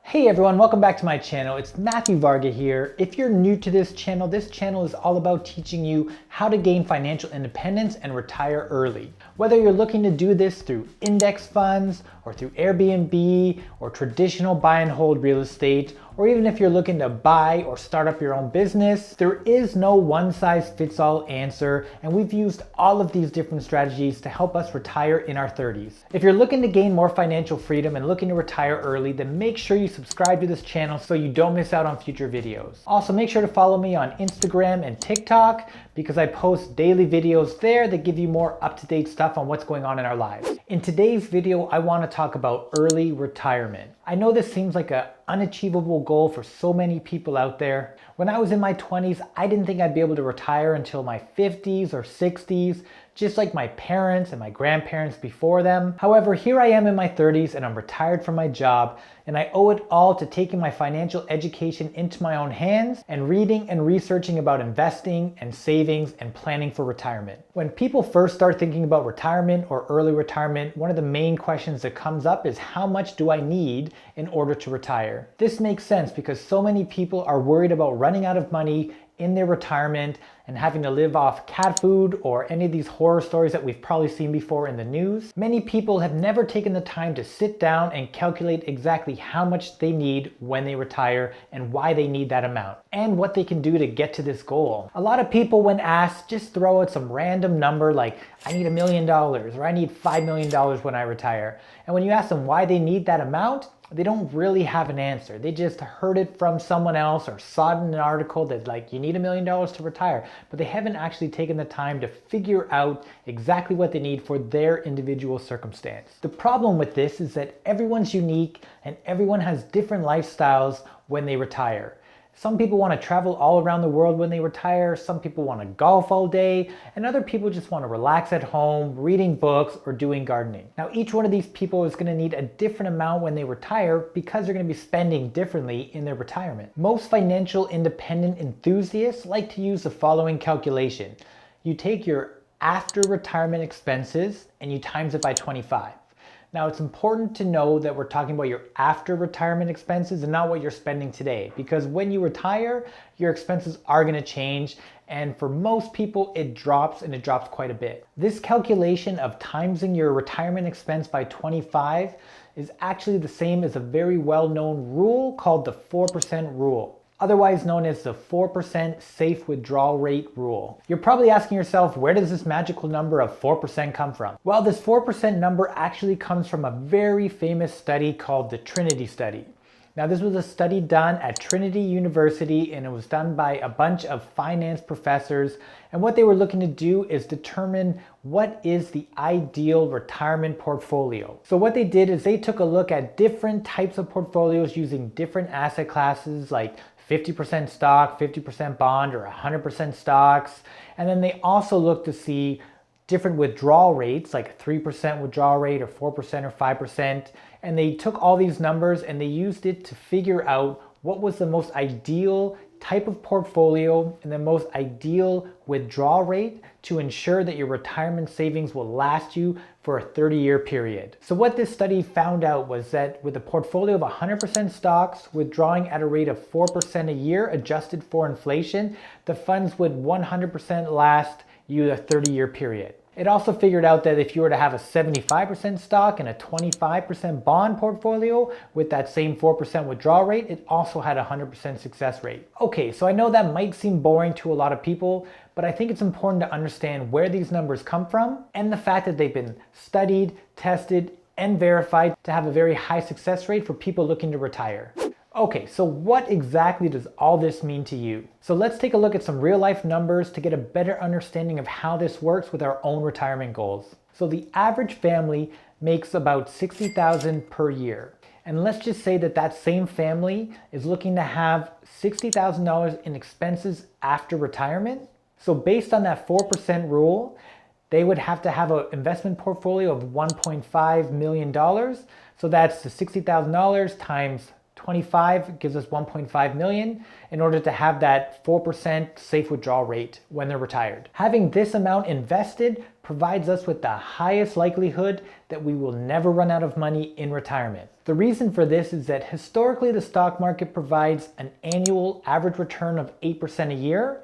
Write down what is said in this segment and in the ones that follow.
Hey everyone, welcome back to my channel. It's Matthew Varga here. If you're new to this channel is all about teaching you how to gain financial independence and retire early. Whether you're looking to do this through index funds or through Airbnb or traditional buy and hold real estate, or even if you're looking to buy or start up your own business, there is no one size fits all answer, and we've used all of these different strategies to help us retire in our 30s. If you're looking to gain more financial freedom and looking to retire early, then make sure you subscribe to this channel so you don't miss out on future videos. Also, make sure to follow me on Instagram and TikTok because I post daily videos there that give you more up-to-date stuff on what's going on in our lives. In today's video, I want to talk about early retirement. I know this seems like an unachievable goal for so many people out there. When I was in my 20s, I didn't think I'd be able to retire until my 50s or 60s, just like my parents and my grandparents before them. However, here I am in my 30s and I'm retired from my job, and I owe it all to taking my financial education into my own hands and reading and researching about investing and savings and planning for retirement. When people first start thinking about retirement or early retirement, one of the main questions that comes up is how much do I need in order to retire? This makes sense because so many people are worried about running out of money in their retirement and having to live off cat food or any of these horror stories that we've probably seen before in the news. Many people have never taken the time to sit down and calculate exactly how much they need when they retire and why they need that amount and what they can do to get to this goal. A lot of people, when asked, just throw out some random number like I need $1 million or I need $5 million when I retire. And when you ask them why they need that amount, they don't really have an answer. They just heard it from someone else or saw it in an article that like you need $1 million to retire, but they haven't actually taken the time to figure out exactly what they need for their individual circumstance. The problem with this is that everyone's unique and everyone has different lifestyles when they retire. Some people want to travel all around the world when they retire, some people want to golf all day, and other people just want to relax at home, reading books or doing gardening. Now, each one of these people is going to need a different amount when they retire because they're going to be spending differently in their retirement. Most financial independent enthusiasts like to use the following calculation. You take your after retirement expenses and you times it by 25. Now, it's important to know that we're talking about your after retirement expenses and not what you're spending today, because when you retire, your expenses are going to change, and for most people it drops, and it drops quite a bit. This calculation of timesing your retirement expense by 25 is actually the same as a very well-known rule called the 4% rule, otherwise known as the 4% safe withdrawal rate rule. You're probably asking yourself, where does this magical number of 4% come from? Well, this 4% number actually comes from a very famous study called the TRINITY study. Now, this was a study done at Trinity University, and it was done by a bunch of finance professors. And what they were looking to do is determine what is the ideal retirement portfolio. So what they did is they took a look at different types of portfolios using different asset classes like 50% stock, 50% bond, or 100% stocks. And then they also looked to see different withdrawal rates, like a 3% withdrawal rate or 4% or 5%. And they took all these numbers and they used it to figure out what was the most ideal type of portfolio and the most ideal withdrawal rate to ensure that your retirement savings will last you for a 30-year period. So what this study found out was that with a portfolio of 100% stocks withdrawing at a rate of 4% a year adjusted for inflation, the funds would 100% last you a 30-year period. It also figured out that if you were to have a 75% stock and a 25% bond portfolio with that same 4% withdrawal rate, it also had a 100% success rate. Okay, so I know that might seem boring to a lot of people, but I think it's important to understand where these numbers come from and the fact that they've been studied, tested, and verified to have a very high success rate for people looking to retire. Okay, so what exactly does all this mean to you? So let's take a look at some real life numbers to get a better understanding of how this works with our own retirement goals. So the average family makes about $60,000 per year. And let's just say that that same family is looking to have $60,000 in expenses after retirement. So based on that 4% rule, they would have to have an investment portfolio of $1.5 million. So that's the $60,000 times 25 gives us 1.5 million in order to have that 4% safe withdrawal rate when they're retired. Having this amount invested provides us with the highest likelihood that we will never run out of money in retirement. The reason for this is that historically the stock market provides an annual average return of 8% a year.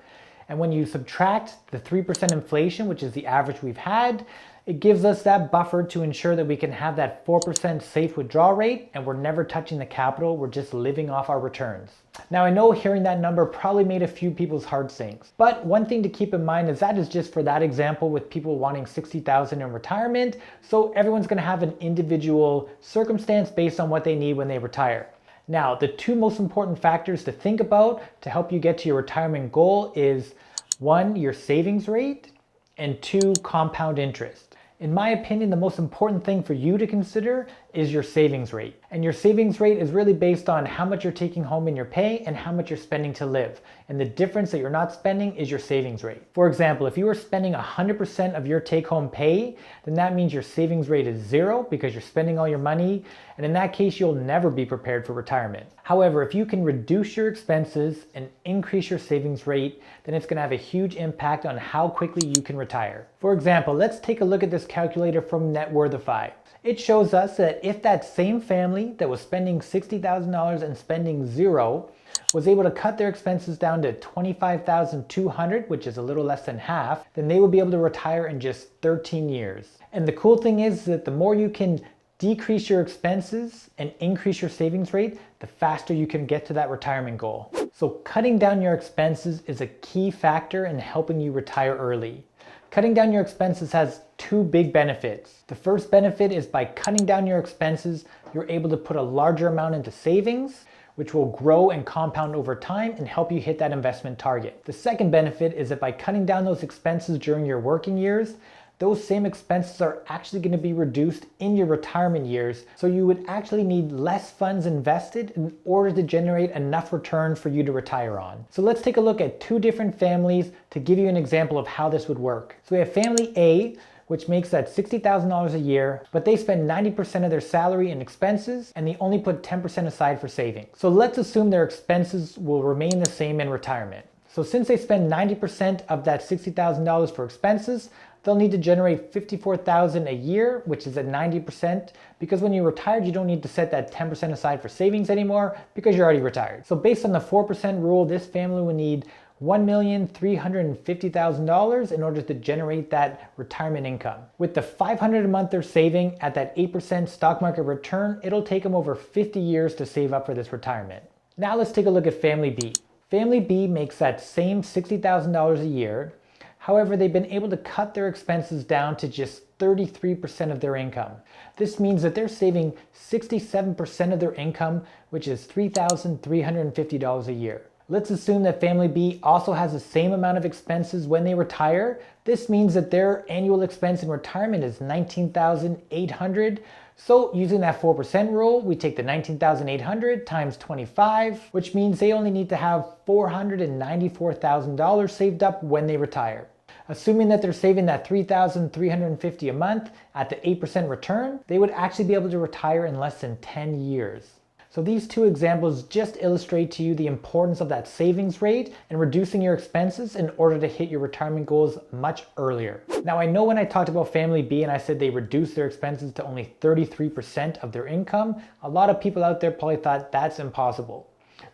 And when you subtract the 3% inflation, which is the average we've had, it gives us that buffer to ensure that we can have that 4% safe withdrawal rate and we're never touching the capital, we're just living off our returns. Now I know hearing that number probably made a few people's hearts sink, but one thing to keep in mind is that is just for that example with people wanting $60,000 in retirement, so everyone's gonna have an individual circumstance based on what they need when they retire. Now, the two most important factors to think about to help you get to your retirement goal is 1, your savings rate, and 2, compound interest. In my opinion, the most important thing for you to consider is your savings rate. And your savings rate is really based on how much you're taking home in your pay and how much you're spending to live. And the difference that you're not spending is your savings rate. For example, if you are spending 100% of your take-home pay, then that means your savings rate is 0 because you're spending all your money. And in that case, you'll never be prepared for retirement. However, if you can reduce your expenses and increase your savings rate, then it's going to have a huge impact on how quickly you can retire. For example, let's take a look at this calculator from Networthify. It shows us that if that same family that was spending $60,000 and spending 0 was able to cut their expenses down to $25,200, which is a little less than half, then they would be able to retire in just 13 years. And the cool thing is that the more you can decrease your expenses and increase your savings rate, the faster you can get to that retirement goal. So cutting down your expenses is a key factor in helping you retire early. Cutting down your expenses has 2 big benefits. The first benefit is by cutting down your expenses, you're able to put a larger amount into savings, which will grow and compound over time and help you hit that investment target. The second benefit is that by cutting down those expenses during your working years, those same expenses are actually going to be reduced in your retirement years, so you would actually need less funds invested in order to generate enough return for you to retire on. So let's take a look at 2 different families to give you an example of how this would work. So we have family A, which makes that $60,000 a year, but they spend 90% of their salary in expenses and they only put 10% aside for savings. So let's assume their expenses will remain the same in retirement. So since they spend 90% of that $60,000 for expenses, they'll need to generate $54,000 a year, which is at 90%, because when you're retired, you don't need to set that 10% aside for savings anymore because you're already retired. So based on the 4% rule, this family will need $1,350,000 in order to generate that retirement income. With the $500 a month they're saving at that 8% stock market return, it'll take them over 50 years to save up for this retirement. Now let's take a look at family B. Family B makes that same $60,000 a year. However, they've been able to cut their expenses down to just 33% of their income. This means that they're saving 67% of their income, which is $3,350 a year. Let's assume that family B also has the same amount of expenses when they retire. This means that their annual expense in retirement is $19,800. So using that 4% rule, we take the $19,800 times 25, which means they only need to have $494,000 saved up when they retire. Assuming that they're saving that $3,350 a month at the 8% return, they would actually be able to retire in less than 10 years. So these 2 examples just illustrate to you the importance of that savings rate and reducing your expenses in order to hit your retirement goals much earlier. Now I know when I talked about family B and I said they reduced their expenses to only 33% of their income, a lot of people out there probably thought that's impossible.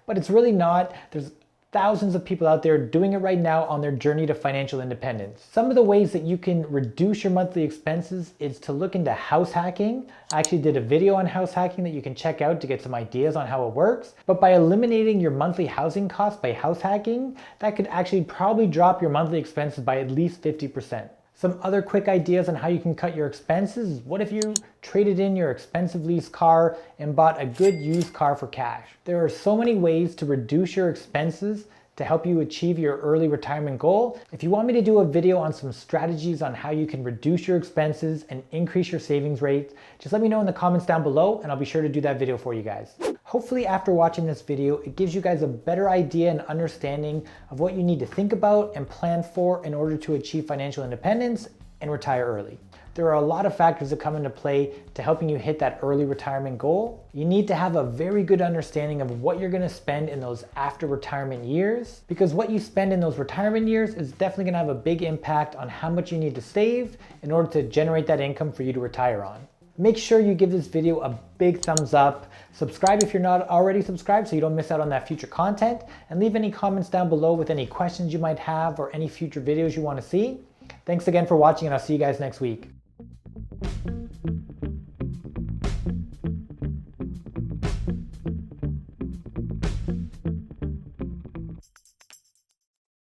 But it's really not. There's thousands of people out there doing it right now on their journey to financial independence. Some of the ways that you can reduce your monthly expenses is to look into house hacking. I actually did a video on house hacking that you can check out to get some ideas on how it works. But by eliminating your monthly housing costs by house hacking, that could actually probably drop your monthly expenses by at least 50%. Some other quick ideas on how you can cut your expenses. What if you traded in your expensive lease car and bought a good used car for cash? There are so many ways to reduce your expenses to help you achieve your early retirement goal. If you want me to do a video on some strategies on how you can reduce your expenses and increase your savings rate, just let me know in the comments down below and I'll be sure to do that video for you guys. Hopefully after watching this video, it gives you guys a better idea and understanding of what you need to think about and plan for in order to achieve financial independence and retire early. there are a lot of factors that come into play to helping you hit that early retirement goal. You need to have a very good understanding of what you're gonna spend in those after retirement years, because what you spend in those retirement years is definitely gonna have a big impact on how much you need to save in order to generate that income for you to retire on. Make sure you give this video a big thumbs up. Subscribe if you're not already subscribed so you don't miss out on that future content, and leave any comments down below with any questions you might have or any future videos you want to see. Thanks again for watching, and I'll see you guys next week.